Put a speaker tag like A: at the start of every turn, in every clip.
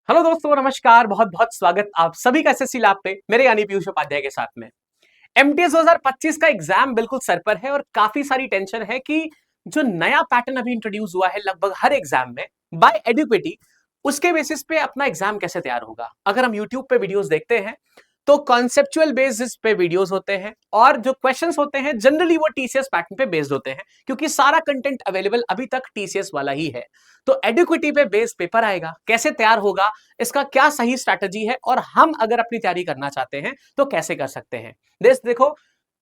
A: Hello दोस्तों, नमस्कार। बहुत बहुत स्वागत आप सभी का एसएससी लैब पे मेरे यानी पीयूष उपाध्याय के साथ में। एमटीएस 2025 का एग्जाम बिल्कुल सर पर है और काफी सारी टेंशन है कि जो नया पैटर्न अभी इंट्रोड्यूस हुआ है लगभग हर एग्जाम में बाय एडुकेटी, उसके बेसिस पे अपना एग्जाम कैसे तैयार होगा। अगर हम यूट्यूब पे वीडियोस देखते हैं तो कॉन्सेप्चुअल बेसिस पे वीडियोस होते हैं और जो क्वेश्चंस होते हैं जनरली वो टीसीएस पैटर्न पे बेस्ड होते हैं, क्योंकि सारा कंटेंट अवेलेबल अभी तक टीसीएस वाला ही है। तो एडुकेटी पे बेस्ड पेपर आएगा, कैसे तैयार होगा, इसका क्या सही स्ट्रैटेजी है और हम अगर अपनी तैयारी करना चाहते हैं तो कैसे कर सकते हैं। देखो,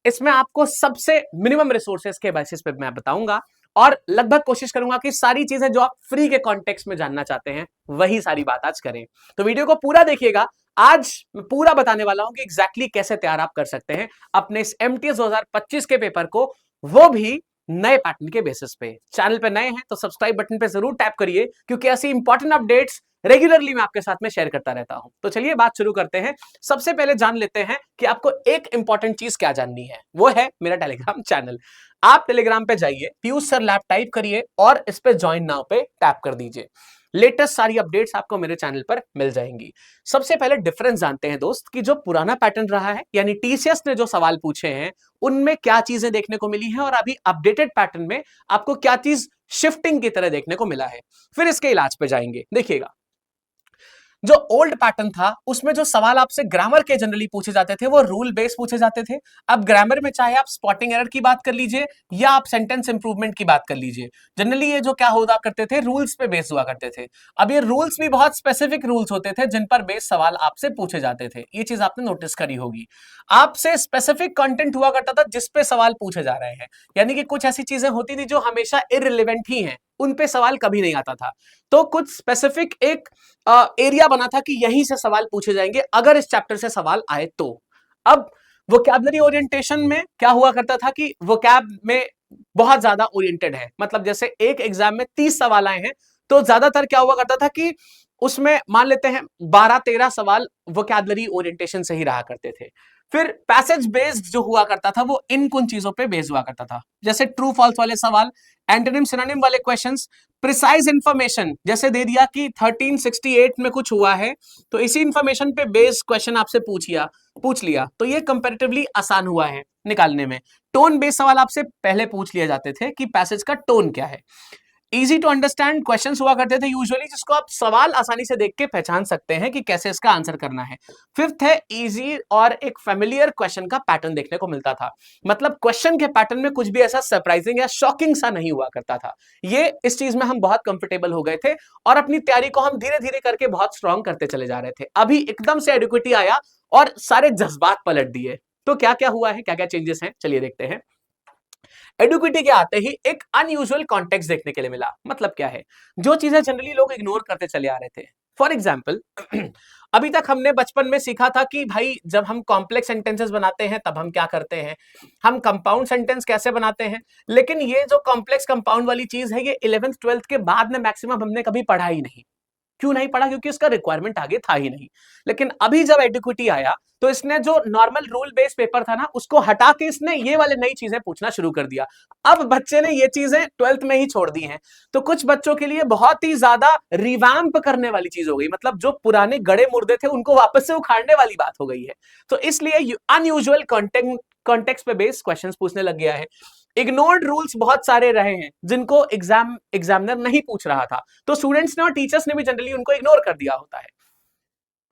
A: इसमें आपको सबसे मिनिमम रिसोर्सेज के बेसिस पे मैं बताऊंगा और लगभग कोशिश करूंगा कि सारी चीजें जो आप फ्री के कॉन्टेक्स्ट में जानना चाहते हैं वही सारी बात आज करें। तो वीडियो को पूरा देखिएगा। आज मैं पूरा बताने वाला हूं कि एग्जैक्टली कैसे तैयार आप कर सकते हैं अपने इस एमटीएस 2025 के पेपर को, वो भी नए पैटर्न के बेसिस पे। चैनल पे नए हैं तो सब्सक्राइब बटन पे जरूर टैप करिए, क्योंकि ऐसी इंपॉर्टेंट अपडेट्स रेगुलरली मैं आपके साथ में शेयर करता रहता हूं। तो चलिए बात शुरू करते हैं। सबसे पहले जान लेते हैं कि आपको एक इंपॉर्टेंट चीज क्या जाननी है, वो है मेरा टेलीग्राम चैनल। आप टेलीग्राम पे जाइए, पीयूष सर लैब टाइप करिए और इस पे ज्वाइन नाउ पे टैप कर दीजिए। लेटेस्ट सारी अपडेट्स आपको मेरे चैनल पर मिल जाएंगी। सबसे पहले डिफरेंस जानते हैं दोस्त कि जो पुराना पैटर्न रहा है, यानी टीसीएस ने जो सवाल पूछे हैं उनमें क्या चीजें देखने को मिली हैं और अभी अपडेटेड पैटर्न में आपको क्या चीज शिफ्टिंग की तरह देखने को मिला है। फिर इसके इलाज पे जाएंगे। देखिएगा, जो ओल्ड पैटर्न था उसमें जो सवाल आपसे ग्रामर के जनरली पूछे जाते थे वो रूल बेस्ड पूछे जाते थे। अब ग्रामर में चाहे आप स्पॉटिंग एरर की बात कर लीजिए या आप सेंटेंस इंप्रूवमेंट की बात कर लीजिए, जनरली ये जो क्या हुआ करते थे, रूल्स पे बेस हुआ करते थे। अब ये रूल्स भी बहुत स्पेसिफिक रूल्स होते थे जिन पर बेस सवाल आपसे पूछे जाते थे। ये चीज आपने नोटिस करी होगी। आपसे स्पेसिफिक कंटेंट हुआ करता था जिस पे सवाल पूछे जा रहे हैं, यानी कि कुछ ऐसी चीजें होती थी जो हमेशा इररिलेवेंट ही हैं, उन पे सवाल कभी नहीं आता था। तो कुछ स्पेसिफिक एक एरिया बना था कि यहीं से सवाल पूछे जाएंगे अगर इस चैप्टर से सवाल आए तो। अब वोकैबुलरी ओरिएंटेशन में क्या हुआ करता था कि वोकैब में बहुत ज्यादा ओरिएंटेड है, मतलब जैसे एक एग्जाम में 30 सवाल आए हैं तो ज्यादातर क्या हुआ करता था कि उसमें मान लेते हैं 12-13 सवाल वोकैबुलरी ओरिएंटेशन से ही रहा करते थे। फिर पैसेज बेस्ड जो हुआ करता था वो इन कुछ चीजों पे बेस्ड हुआ करता था, जैसे ट्रू फॉल्स वाले सवाल, एंटोनिम सिनोनिम वाले क्वेश्चंस, प्रिसाइज इंफॉर्मेशन जैसे दे दिया कि 1368 में कुछ हुआ है तो इसी इंफॉर्मेशन पे बेस्ड क्वेश्चन आपसे पूछ लिया तो ये कंपैरेटिवली आसान हुआ है निकालने में। टोन बेस्ड सवाल आपसे पहले पूछ लिए जाते थे कि पैसेज का टोन क्या है। इजी टू अंडरस्टैंड क्वेश्चंस हुआ करते थे यूजुअली, जिसको आप सवाल आसानी से देख के पहचान सकते हैं कि कैसे इसका आंसर करना है। फिफ्थ है इजी और एक फेमिलियर क्वेश्चन का पैटर्न देखने को मिलता था, मतलब क्वेश्चन के पैटर्न में कुछ भी ऐसा सरप्राइजिंग या शॉकिंग सा नहीं हुआ करता था। ये इस चीज में हम बहुत कंफर्टेबल हो गए थे और अपनी तैयारी को हम धीरे धीरे करके बहुत स्ट्रांग करते चले जा रहे थे। अभी एकदम से एडुकेटी आया और सारे जज्बात पलट दिए। तो क्या क्या हुआ है, क्या क्या चेंजेस हैं, चलिए देखते हैं। एडुकेटी के आते ही एक अनयूजुअल कॉन्टेक्स्ट देखने के लिए मिला। मतलब क्या है, जो चीजें जनरली लोग इग्नोर करते चले आ रहे थे। फॉर एग्जाम्पल अभी तक हमने बचपन में सीखा था कि भाई जब हम कॉम्प्लेक्स सेंटेंसेस बनाते हैं तब हम क्या करते हैं, हम कंपाउंड सेंटेंस कैसे बनाते हैं। लेकिन ये जो कॉम्प्लेक्स कंपाउंड वाली चीज है ये 11th 12th के बाद में मैक्सिमम हमने कभी पढ़ा ही नहीं। क्यों नहीं पढ़ा, क्योंकि इसका रिक्वायरमेंट आगे था ही नहीं। लेकिन अभी जब एडुकेटी आया तो इसने जो नॉर्मल रूल बेस्ड पेपर था ना उसको हटा के इसने ये वाले नई चीजें पूछना शुरू कर दिया। अब बच्चे ने ये चीजें 12th में ही छोड़ दी हैं, तो कुछ बच्चों के लिए बहुत ही ज्यादा रिवैम्प करने वाली चीज हो गई, मतलब जो पुराने गड़े मुर्दे थे उनको वापस से उखाड़ने वाली बात हो गई है। तो इसलिए अनयूजुअल कॉन्टेक्स्ट पे बेस्ड क्वेश्चंस पूछने लग गया है। इग्नोर्ड रूल्स बहुत सारे रहे हैं जिनको एग्जामिनर नहीं पूछ रहा था, तो स्टूडेंट्स ने और टीचर्स ने भी जनरली उनको इग्नोर कर दिया होता है।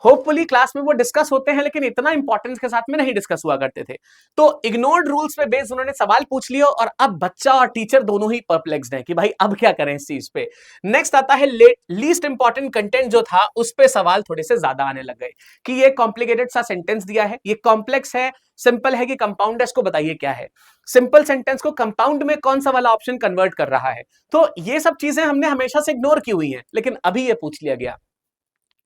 A: होपफुली क्लास में वो डिस्कस होते हैं लेकिन इतना इंपॉर्टेंस के साथ में नहीं डिस्कस हुआ करते थे। तो इग्नोर्ड रूल्स पे बेस्ड उन्होंने सवाल पूछ लिया और अब बच्चा और टीचर दोनों ही परप्लेक्स्ड हैं कि भाई अब क्या करें इस चीज पे। नेक्स्ट आता है लीस्ट इंपॉर्टेंट कंटेंट जो था उस पे सवाल थोड़े से ज्यादा आने लग गए कि ये कॉम्प्लिकेटेड सा सेंटेंस दिया है, ये कॉम्प्लेक्स है, सिंपल है कि कंपाउंड है, इसको बताइए क्या है। सिंपल सेंटेंस को कंपाउंड में कौन सा वाला ऑप्शन कन्वर्ट कर रहा है। तो ये सब चीजें हमने हमेशा से इग्नोर की हुई हैं लेकिन अभी ये पूछ लिया गया।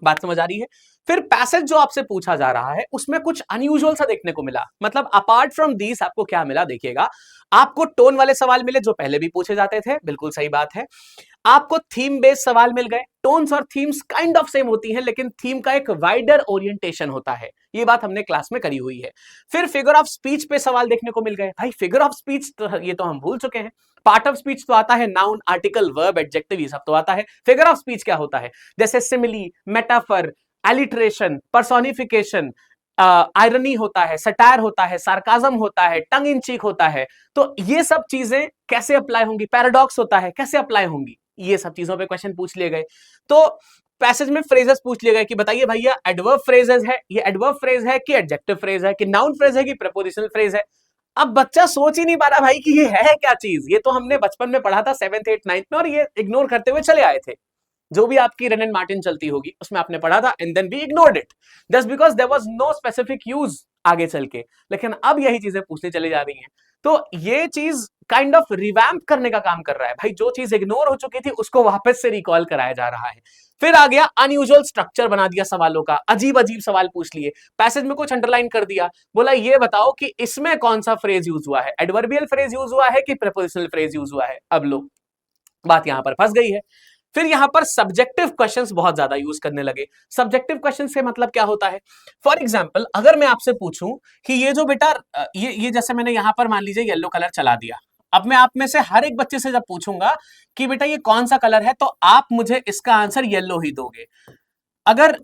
A: बात समझ आ रही है। फिर पैसेज जो आपसे पूछा जा रहा है उसमें कुछ अनयूजुअल सा देखने को मिला, मतलब अपार्ट फ्रॉम दीस आपको क्या मिला देखिएगा। आपको टोन वाले सवाल मिले जो पहले भी पूछे जाते थे, बिल्कुल सही बात है। आपको थीम बेस्ड सवाल मिल गए, टोन्स और थीम्स काइंड ऑफ सेम होती हैं लेकिन थीम का एक वाइडर ओरिएंटेशन होता है, ये बात हमने क्लास में करी हुई है। फिर फिगर ऑफ स्पीच पे सवाल देखने को मिल गए। भाई फिगर ऑफ स्पीच तो ये तो हम भूल चुके हैं। पार्ट ऑफ स्पीच तो आता है, नाउन, आर्टिकल, वर्ब, एडजेक्टिव, ये सब तो आता है। फिगर ऑफ स्पीच क्या होता है? जैसे simile, metaphor, alliteration, personification, irony होता है, सटायर होता है, सार्काज्म होता है, टंग इन चीक होता है। तो ये सब चीजें कैसे अप्लाई होंगी? पैराडॉक्स होता है, कैसे अप्लाई होंगी? ये सब चीजों पे क्वेश्चन पूछ लिए गए। तो पैसेज में फ्रेजेस पूछ लिए गए कि बताइए भैया एडवर्ब फ्रेजेस है, ये एडवर्ब फ्रेज है कि एडजेक्टिव फ्रेज है कि नाउन फ्रेज है कि प्रपोजिशनल फ्रेज है। अब बच्चा सोच ही नहीं पा रहा भाई कि ये है क्या चीज, ये तो हमने बचपन में पढ़ा था 7th 8th 9th में और ये इग्नोर करते हुए चले आए थे। जो भी आपकी रन एंड मार्टिन चलती होगी उसमें आपने पढ़ा था and then we ignored it just because there was no specific use आगे चल के। लेकिन अब यही चीजें पूछने चली जा रही हैं, तो ये चीज काइंड ऑफ रिवैम्प करने का काम कर रहा है भाई। जो चीज इग्नोर हो चुकी थी उसको वापस से रिकॉल कराया जा रहा है। फिर आ गया अनयूजुअल स्ट्रक्चर बना दिया सवालों का, अजीब अजीब सवाल पूछ लिए, पैसेज में कुछ अंडरलाइन कर दिया, बोला ये बताओ कि इसमें कौन सा फ्रेज यूज हुआ है, एडवर्बियल फ्रेज यूज हुआ है कि प्रपोजिशनल फ्रेज यूज हुआ है। अब लो बात यहां पर फंस गई है। फिर यहां पर सब्जेक्टिव क्वेश्चंस बहुत ज्यादा यूज करने लगे। सब्जेक्टिव क्वेश्चंस से मतलब क्या होता है? फॉर एग्जांपल अगर मैं आपसे पूछूं कि ये जो बेटा ये जैसे मैंने यहां पर मान लीजिए येलो कलर चला दिया, अब मैं आप में से हर एक बच्चे से जब पूछूंगा कि बेटा ये कौन सा कलर है तो आप मुझे इसका आंसर येलो ही दोगे। अगर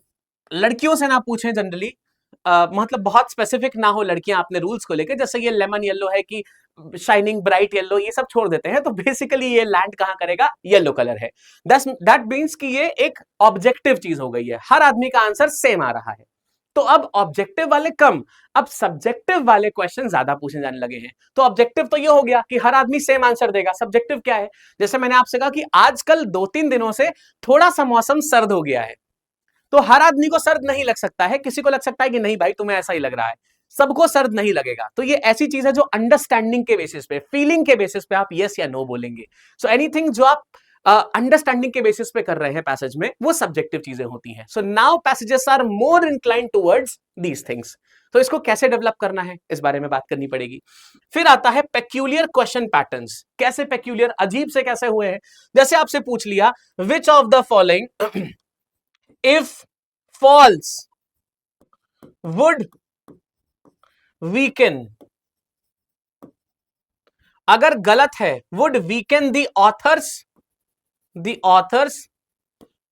A: लड़कियों से ना पूछें जनरली, मतलब बहुत स्पेसिफिक ना हो लड़कियां अपने रूल्स को लेकर, जैसे ये लेमन येलो है कि शाइनिंग ब्राइट येलो, ये सब छोड़ देते हैं, तो बेसिकली ये लैंड कहां करेगा? येलो कलर है। दैट मींस कि ये एक ऑब्जेक्टिव चीज हो गई है, हर आदमी का आंसर सेम आ रहा है। तो अब ऑब्जेक्टिव वाले कम, अब सब्जेक्टिव वाले क्वेश्चन ज्यादा पूछे जाने लगे हैं। तो ऑब्जेक्टिव तो ये हो गया कि हर आदमी सेम आंसर देगा। सब्जेक्टिव क्या है? जैसे मैंने आपसे कहा कि आजकल 2-3 दिनों से थोड़ा सा मौसम सर्द हो गया है, तो हर आदमी को सर्द नहीं लग सकता है, किसी को लग सकता है कि नहीं भाई तुम्हें ऐसा ही लग रहा है, सबको सर्द नहीं लगेगा। तो ये ऐसी चीज है जो अंडरस्टैंडिंग के बेसिस पे, फीलिंग के बेसिस पे आप यस या नो बोलेंगे। सो एनीथिंग जो आप अंडरस्टैंडिंग के बेसिस पे कर रहे हैं पैसेज में, वो सब्जेक्टिव चीजें होती हैं। So now passages are more inclined towards these things. तो इसको कैसे डेवलप करना है इस बारे में बात करनी पड़ेगी। फिर आता है पेक्यूलियर क्वेश्चन पैटर्न्स। कैसे पेक्यूलियर, अजीब से कैसे हुए हैं? जैसे आपसे पूछ लिया which of the following if false would weaken, अगर गलत है would weaken the author's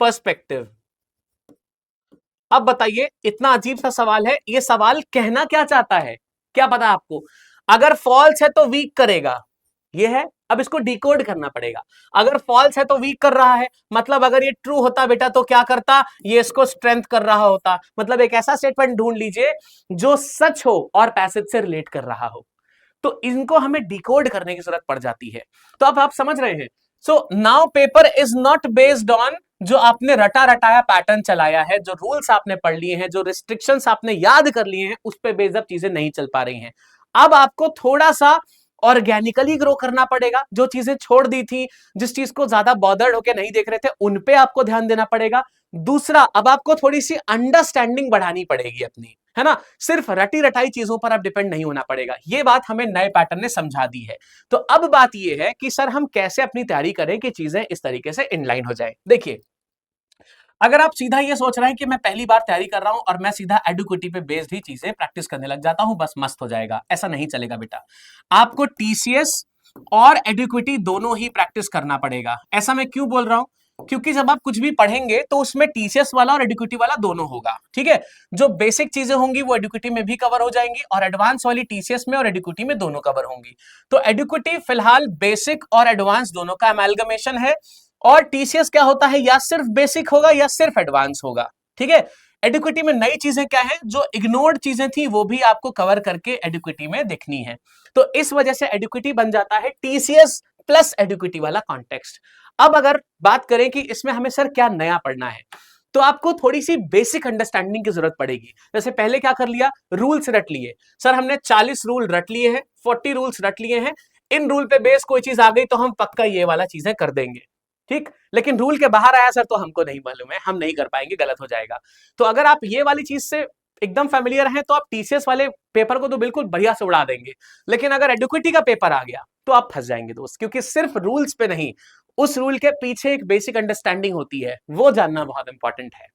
A: perspective। अब बताइए इतना अजीब सा सवाल है, ये सवाल कहना क्या चाहता है? क्या पता आपको? अगर फॉल्स है तो वीक करेगा, ये है। अब इसको डिकोड करना पड़ेगा। अगर फॉल्स है तो वीक कर रहा है, मतलब अगर ये ट्रू होता बेटा तो क्या करता? ये इसको स्ट्रेंथ कर रहा होता। मतलब एक ऐसा स्टेटमेंट ढूंढ लीजिए जो सच हो और पैसेज से रिलेट कर रहा हो। तो इनको हमें डिकोड करने की जरूरत पड़ जाती है। तो अब आप समझ रहे हैं। So now paper is not based on जो आपने रटा रटाया पैटर्न चलाया है, जो रूल्स आपने पढ़ लिए हैं, जो रिस्ट्रिक्शंस आपने याद कर लिए हैं, उस पे बेस्ड अब चीजें नहीं चल पा रही हैं। अब आपको थोड़ा सा ऑर्गेनिकली ग्रो करना पड़ेगा। जो चीजें छोड़ दी थी, जिस चीज को ज्यादा बॉदर्ड होकर नहीं देख रहे थे, उन पे आपको ध्यान देना पड़ेगा। दूसरा, अब आपको थोड़ी सी अंडरस्टैंडिंग बढ़ानी पड़ेगी अपनी, है ना? सिर्फ रटी रटाई चीजों पर आप डिपेंड नहीं होना पड़ेगा। ये बात हमें नए पैटर्न ने समझा दी है। तो अब बात ये है कि सर हम कैसे अपनी तैयारी करें कि चीजें इस तरीके से इनलाइन हो जाए। देखिए, अगर आप सीधा ये सोच रहे हैं कि मैं पहली बार तैयारी कर रहा हूं और मैं सीधा एडुकेटी पे बेस्ड ही चीजें प्रैक्टिस करने लग जाता हूं, बस मस्त हो जाएगा, ऐसा नहीं चलेगा बेटा। आपको टीसीएस और एडुकेटी दोनों ही प्रैक्टिस करना पड़ेगा। ऐसा मैं क्यों बोल रहा हूं? क्योंकि जब आप कुछ भी पढ़ेंगे तो उसमें टीसीएस वाला और एडुकेटी वाला दोनों होगा, ठीक है? जो बेसिक चीजें होंगी वो एडुकेटी में भी कवर हो जाएंगी और एडवांस वाली टीसीएस में और एडुकेटी में दोनों कवर होंगी। तो एडुकेटी फिलहाल बेसिक और एडवांस दोनों का अमेलगमेशन है, और टीसीएस क्या होता है? या सिर्फ बेसिक होगा या सिर्फ एडवांस होगा, ठीक है? एडुकेटी में नई चीजें क्या है? जो इग्नोर्ड चीजें थी वो भी आपको कवर करके एडुकेटी में देखनी है। तो इस वजह से एडुकेटी बन जाता है टीसीएस प्लस एडुकेटी वाला कॉन्टेक्स्ट। अब अगर बात करें कि इसमें हमें सर क्या नया पढ़ना है, तो आपको थोड़ी सी बेसिक अंडरस्टैंडिंग की जरूरत पड़ेगी। जैसे पहले क्या कर लिया? रूल्स रट लिए। सर हमने 40 रूल रट लिए हैं, 40 रूल्स रट लिए हैं, इन रूल पे बेस कोई चीज आ गई तो हम पक्का ये वाला चीजें कर देंगे। ठीक, लेकिन रूल के बाहर आया सर तो हमको नहीं मालूम है, हम नहीं कर पाएंगे, गलत हो जाएगा। तो अगर आप ये वाली चीज से एकदम फेमिलियर हैं तो आप टीसीएस वाले पेपर को तो बिल्कुल बढ़िया से उड़ा देंगे, लेकिन अगर एडुकेटी का पेपर आ गया तो आप फंस जाएंगे दोस्त, क्योंकि सिर्फ रूल्स पे नहीं, उस रूल के पीछे एक बेसिक अंडरस्टैंडिंग होती है, वो जानना बहुत इंपॉर्टेंट है।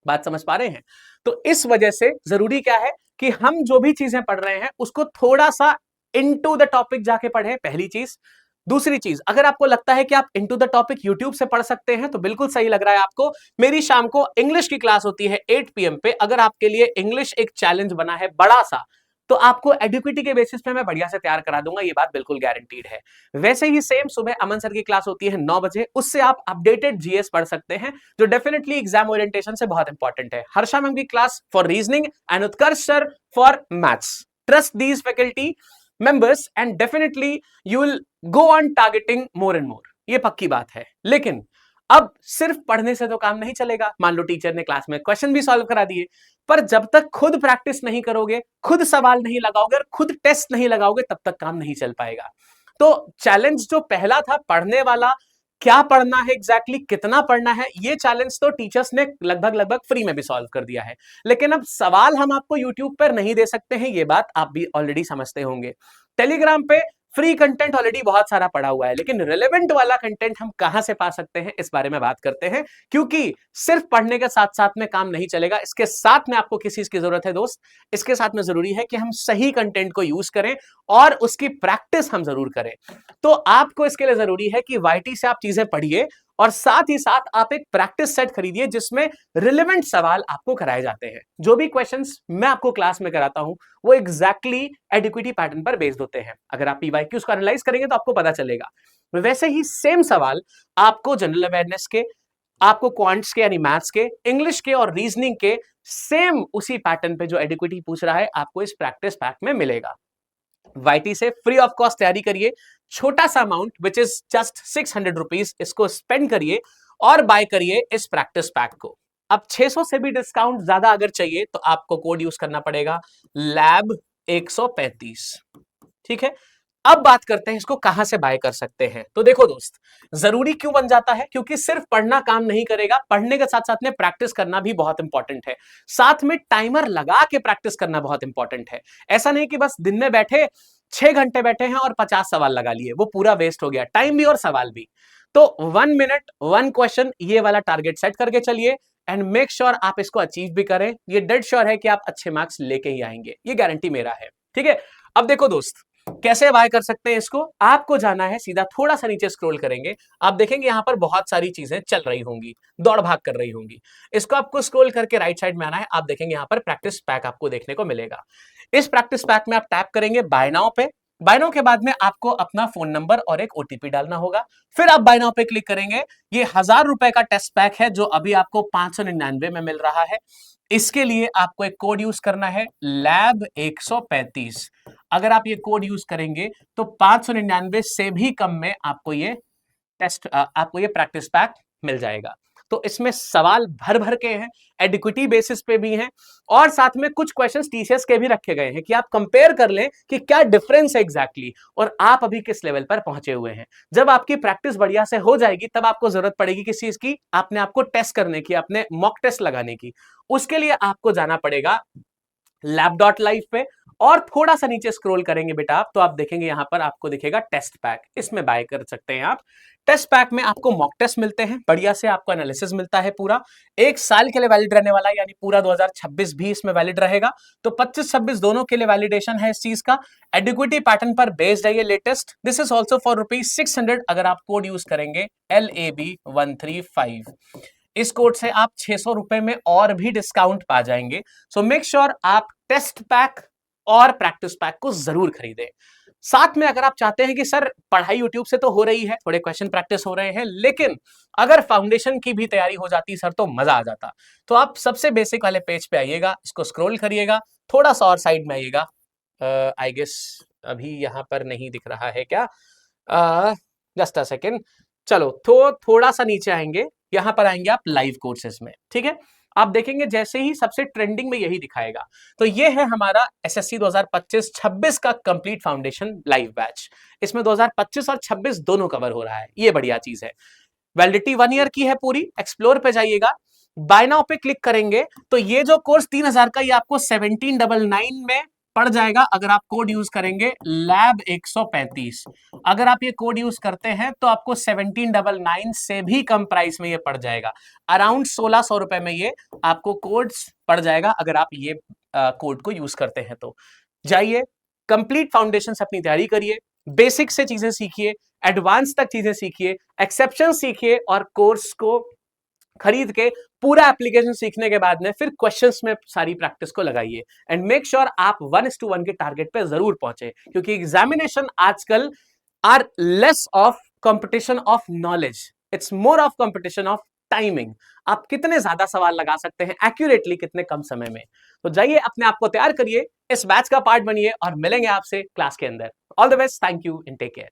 A: बात समझ पा रहे हैं? तो इस वजह से जरूरी क्या है कि हम जो भी चीजें पढ़ रहे हैं उसको थोड़ा सा इनटू द टॉपिक जाके पढ़ें, पहली चीज। दूसरी चीज, अगर आपको लगता है कि आप इनटू द टॉपिक यूट्यूब से पढ़ सकते हैं तो बिल्कुल सही लग रहा है आपको। मेरी शाम को इंग्लिश की क्लास होती है 8 PM पे, अगर आपके लिए इंग्लिश एक चैलेंज बना है बड़ा सा, तो आपको एडुकेटी के बेसिस पे मैं बढ़िया से तैयार करा दूंगा, ये बात बिल्कुल गारंटीड है। वैसे ही सेम सुबह अमन सर की क्लास होती है 9 बजे, उससे आप अपडेटेड जीएस पढ़ सकते हैं, जो डेफिनेटली एग्जाम ओरिएंटेशन से बहुत इंपॉर्टेंट है। हर्षा मैम की class for reasoning and Utkarsh sir for maths. Trust these faculty members and definitely you will go on targeting more and more, ये पक्की बात है। लेकिन अब सिर्फ पढ़ने से तो काम नहीं चलेगा। मान लो टीचर ने क्लास में क्वेश्चन भी सॉल्व करा दिए, पर जब तक खुद प्रैक्टिस नहीं करोगे, खुद सवाल नहीं लगाओगे और खुद टेस्ट नहीं लगाओगे, तब तक काम नहीं चल पाएगा। तो चैलेंज जो पहला था पढ़ने वाला, क्या पढ़ना है एग्जैक्टली, कितना पढ़ना है, ये चैलेंज तो टीचर्स ने लगभग फ्री में भी सॉल्व कर दिया है। लेकिन अब सवाल हम आपको यूट्यूब पर नहीं दे सकते हैं, ये बात आप भी ऑलरेडी समझते होंगे। टेलीग्राम पे फ्री कंटेंट ऑलरेडी बहुत सारा पड़ा हुआ है, लेकिन रिलेवेंट वाला कंटेंट हम कहां से पा सकते हैं, इस बारे में बात करते हैं। क्योंकि सिर्फ पढ़ने के साथ साथ में काम नहीं चलेगा, इसके साथ में आपको किस चीज की जरूरत है दोस्त, इसके साथ में जरूरी है कि हम सही कंटेंट को यूज करें और उसकी प्रैक्टिस हम जरूर करें। तो आपको इसके लिए जरूरी है कि वाईटी से आप चीजें पढ़िए और साथ ही साथ आप एक प्रैक्टिस सेट खरीदिए जिसमें रिलेवेंट सवाल आपको कराए जाते हैं। जो भी क्वेश्चंस मैं आपको क्लास में कराता हूं वो एग्जैक्टली एडिक्विटी पैटर्न पर बेस्ड होते हैं। अगर आप पीवाईक्यूज को एनालाइज करेंगे तो आपको पता चलेगा। वैसे ही सेम सवाल आपको जनरल अवेयरनेस के, आपको क्वांट्स के यानी मैथ्स के, इंग्लिश के और रीजनिंग के सेम उसी पैटर्न पे जो एडिक्विटी पूछ रहा है आपको इस प्रैक्टिस पैक में मिलेगा। वाईटी से फ्री ऑफ कॉस्ट तैयारी करिए, छोटा सा amount which is just 600 rupees, इसको स्पेंड करिए और बाय करिए इस प्रैक्टिस पैक को। अब 600 से भी डिस्काउंट ज्यादा अगर चाहिए तो आपको कोड यूज करना पड़ेगा लैब 135। ठीक है, अब बात करते हैं इसको कहां से बाय कर सकते हैं। तो देखो दोस्त, जरूरी क्यों बन जाता है, क्योंकि सिर्फ पढ़ना काम नहीं करेगा, पढ़ने के साथ साथ में प्रैक्टिस करना भी बहुत इंपॉर्टेंट है। साथ में टाइमर लगा के प्रैक्टिस करना बहुत इंपॉर्टेंट है। ऐसा नहीं कि बस दिन में बैठे 6 घंटे बैठे हैं और 50 सवाल लगा लिए, वो पूरा वेस्ट हो गया, टाइम भी और सवाल भी। तो 1 मिनट 1 क्वेश्चन, ये वाला टारगेट सेट करके चलिए एंड मेक श्योर आप इसको अचीव भी करें। ये डेड श्योर है कि आप अच्छे मार्क्स लेके ही आएंगे, ये गारंटी मेरा है। ठीक है, अब देखो दोस्त, कैसे बाय कर सकते हैं इसको। आपको जाना है सीधा, थोड़ा सा नीचे स्क्रॉल करेंगे, आप देखेंगे यहां पर बहुत सारी चीजें चल रही होंगी, दौड़ भाग कर रही होंगी। इसको आपको स्क्रॉल करके राइट साइड में आना है, आप देखेंगे यहां पर प्रैक्टिस पैक आपको देखने को मिलेगा। इस प्रैक्टिस पैक में आप टैप करेंगे बाय नाउ पे। बाय नाउ के बाद में आपको अपना फोन नंबर और एक ओटीपी डालना होगा, फिर आप बाय नाउ पे क्लिक करेंगे। ये 1000 रुपए का टेस्ट पैक है जो अभी आपको 599 में मिल रहा है। इसके लिए आपको एक कोड यूज करना है लैब 135। अगर आप ये कोड यूज करेंगे तो 599 से भी कम में आपको ये प्रैक्टिस पैक मिल जाएगा। तो इसमें सवाल भर भर के हैं, एडिक्विटी बेसिस पे भी हैं और साथ में कुछ क्वेश्चंस टीसीएस के भी रखे गए हैं कि आप कंपेयर कर लें कि क्या डिफरेंस है एग्जैक्टली और आप अभी किस लेवल पर पहुंचे हुए हैं। जब आपकी प्रैक्टिस बढ़िया से हो जाएगी तब आपको जरूरत पड़ेगी किस चीज की, अपने आपको टेस्ट करने की, अपने मॉक टेस्ट लगाने की। उसके लिए आपको जाना पड़ेगा lab.live पे और थोड़ा सा नीचे स्क्रॉल करेंगे बेटा आप, तो आप देखेंगे यहां पर आपको दिखेगा टेस्ट पैक, इसमें बाय कर सकते हैं आप। टेस्ट पैक में आपको मॉक टेस्ट मिलते हैं, बढ़िया से आपको एनालिसिस मिलता है, पूरा 1 साल के लिए वैलिड रहने वाला है, यानी पूरा 2026 भी इसमें वैलिड रहेगा। तो 25-26 दोनों के लिए वैलिडेशन है इस चीज का। एडिक्विटी पैटर्न पर बेस्ड है ये latest. This is also for ₹600 अगर आप कोड यूज करेंगे LAB135। इस कोड से आप 600 रुपए में और भी डिस्काउंट पा जाएंगे। सो मेक श्योर आप टेस्ट पैक और प्रैक्टिस पैक को जरूर खरीदें। साथ में अगर आप चाहते हैं कि सर पढ़ाई यूट्यूब से तो हो रही है, थोड़े क्वेश्चन प्रैक्टिस हो रहे हैं, लेकिन अगर फाउंडेशन की भी तैयारी हो जाती सर तो मजा आ जाता, तो आप सबसे बेसिक वाले पेज पे आइएगा, इसको स्क्रॉल करिएगा, थोड़ा सा और साइड में आइएगा। आई गेस अभी यहां पर नहीं दिख रहा है क्या, जस्ट अ सेकेंड, चलो तो थोड़ा सा नीचे आएंगे, यहां पर आएंगे आप लाइव कोर्सेज में। ठीक है, आप देखेंगे जैसे ही सबसे ट्रेंडिंग में यही दिखाएगा। तो ये है हमारा एसएससी 2025-26 का कंप्लीट फाउंडेशन लाइव बैच। इसमें 2025 और 26 दोनों कवर हो रहा है, ये बढ़िया चीज है। वैलिडिटी 1 ईयर की है पूरी। एक्सप्लोर पे जाइएगा, बाय नाउ पे क्लिक करेंगे तो ये जो कोर्स 3000 का ये आपको 1799 में पड़ जाएगा अगर आप कोड यूज करेंगे लैब 135। अगर आप ये कोड यूज करते हैं तो आपको 1799 से भी कम प्राइस में ये पड़ जाएगा, अराउंड 1600 रुपए में ये आपको कोड पड़ जाएगा अगर आप ये कोड को यूज करते हैं। तो जाइए, कंप्लीट फाउंडेशन से अपनी तैयारी करिए, बेसिक से चीजें सीखिए, एडवांस तक चीजें सीखिए, एक्सेप्शन सीखिए और कोर्स को खरीद के पूरा एप्लीकेशन सीखने के बाद में फिर क्वेश्चंस में सारी प्रैक्टिस को लगाइए एंड मेक श्योर आप 1:1 के टारगेट पे जरूर पहुंचे, क्योंकि एग्जामिनेशन आजकल are less of competition of knowledge, it's more of competition of timing. आप कितने ज्यादा सवाल लगा सकते हैं एक्यूरेटली कितने कम समय में। तो जाइए, अपने आप को तैयार करिए, इस बैच का पार्ट बनिए और मिलेंगे आपसे क्लास के अंदर। All the best, thank you and take care.